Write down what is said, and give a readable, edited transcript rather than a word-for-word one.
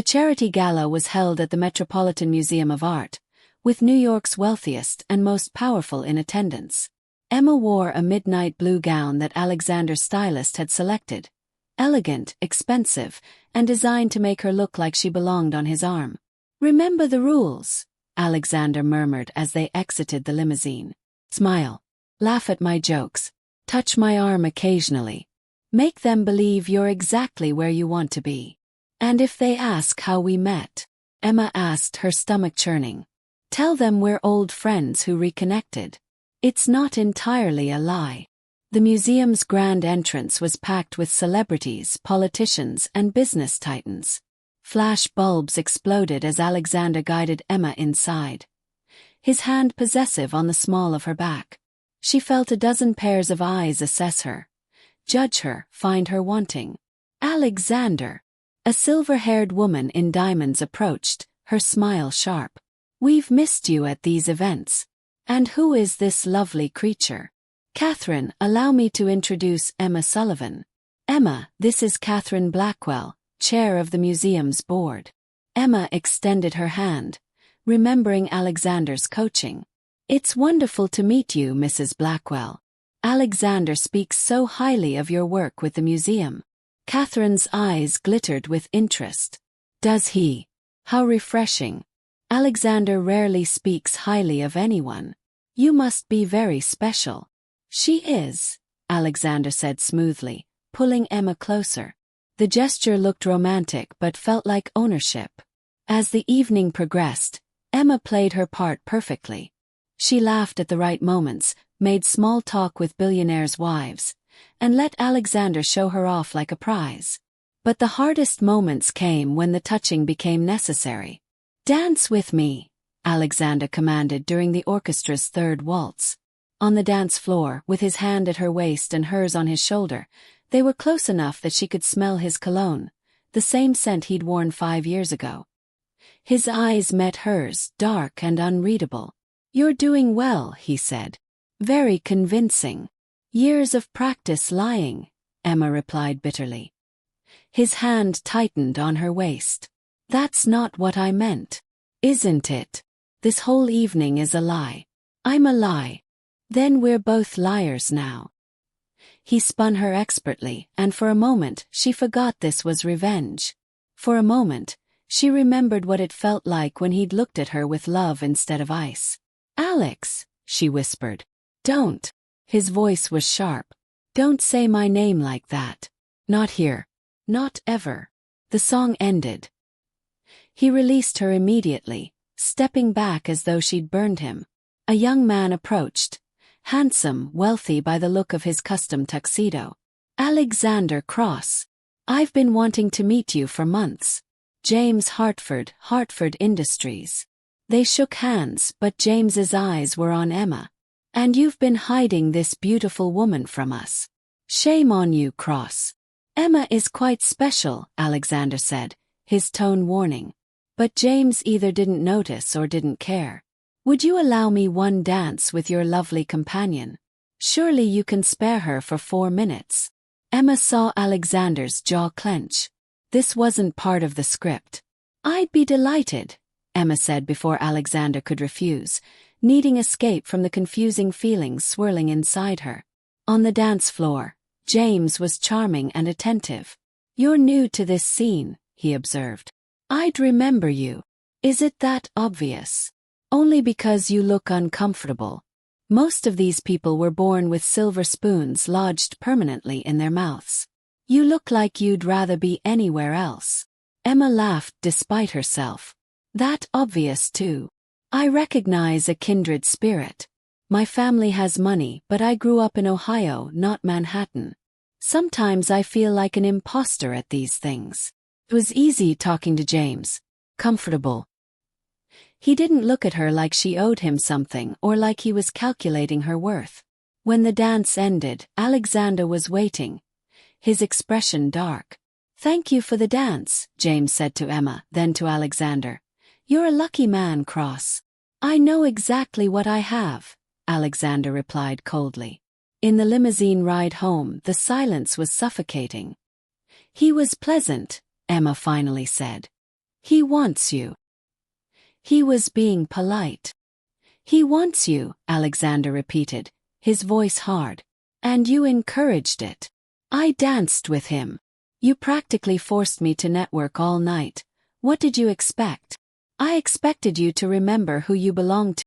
The charity gala was held at the Metropolitan Museum of Art, with New York's wealthiest and most powerful in attendance. Emma wore a midnight blue gown that Alexander's stylist had selected, elegant, expensive, and designed to make her look like she belonged on his arm. "Remember the rules," Alexander murmured as they exited the limousine. "Smile. Laugh at my jokes. Touch my arm occasionally. Make them believe you're exactly where you want to be. And if they ask how we met," Emma asked, her stomach churning, "tell them we're old friends who reconnected. It's not entirely a lie." The museum's grand entrance was packed with celebrities, politicians, and business titans. Flash bulbs exploded as Alexander guided Emma inside, his hand possessive on the small of her back. She felt a dozen pairs of eyes assess her, judge her, find her wanting. "Alexander." A silver-haired woman in diamonds approached, her smile sharp. "We've missed you at these events. And who is this lovely creature?" "Catherine, allow me to introduce Emma Sullivan." "Emma, this is Catherine Blackwell, chair of the museum's board." Emma extended her hand, remembering Alexander's coaching. "It's wonderful to meet you, Mrs. Blackwell. Alexander speaks so highly of your work with the museum." Catherine's eyes glittered with interest. "Does he? How refreshing. Alexander rarely speaks highly of anyone. You must be very special." "She is," Alexander said smoothly, pulling Emma closer. The gesture looked romantic but felt like ownership. As the evening progressed, Emma played her part perfectly. She laughed at the right moments, made small talk with billionaires' wives, and let Alexander show her off like a prize. But the hardest moments came when the touching became necessary. "Dance with me," Alexander commanded during the orchestra's third waltz. On the dance floor, with his hand at her waist and hers on his shoulder, they were close enough that she could smell his cologne, the same scent he'd worn 5 years ago. His eyes met hers, dark and unreadable. "You're doing well," he said. "Very convincing." "Years of practice lying," Emma replied bitterly. His hand tightened on her waist. "That's not what I meant." "Isn't it? This whole evening is a lie." "I'm a lie." "Then we're both liars now." He spun her expertly, and for a moment she forgot this was revenge. For a moment, she remembered what it felt like when he'd looked at her with love instead of ice. "Alex," she whispered. "Don't." His voice was sharp. "Don't say my name like that. Not here. Not ever." The song ended. He released her immediately, stepping back as though she'd burned him. A young man approached, handsome, wealthy by the look of his custom tuxedo. "Alexander Cross. I've been wanting to meet you for months. James Hartford, Hartford Industries." They shook hands, but James's eyes were on Emma. "And you've been hiding this beautiful woman from us. Shame on you, Cross." "Emma is quite special," Alexander said, his tone warning. But James either didn't notice or didn't care. "Would you allow me one dance with your lovely companion? Surely you can spare her for 4 minutes." Emma saw Alexander's jaw clench. This wasn't part of the script. "I'd be delighted," Emma said before Alexander could refuse, needing escape from the confusing feelings swirling inside her. On the dance floor, James was charming and attentive. "You're new to this scene," he observed. "I'd remember you. Is it that obvious?" "Only because you look uncomfortable. Most of these people were born with silver spoons lodged permanently in their mouths. You look like you'd rather be anywhere else." Emma laughed despite herself. "That obvious too. I recognize a kindred spirit. My family has money, but I grew up in Ohio, not Manhattan. Sometimes I feel like an imposter at these things." It was easy talking to James. Comfortable. He didn't look at her like she owed him something or like he was calculating her worth. When the dance ended, Alexander was waiting, his expression dark. "Thank you for the dance," James said to Emma, then to Alexander. "You're a lucky man, Cross." "I know exactly what I have," Alexander replied coldly. In the limousine ride home, the silence was suffocating. "He was pleasant," Emma finally said. He wants you. He was being polite. He wants you, Alexander repeated, his voice hard. And you encouraged it. I danced with him. You practically forced me to network all night. What did you expect? I expected you to remember who you belonged to.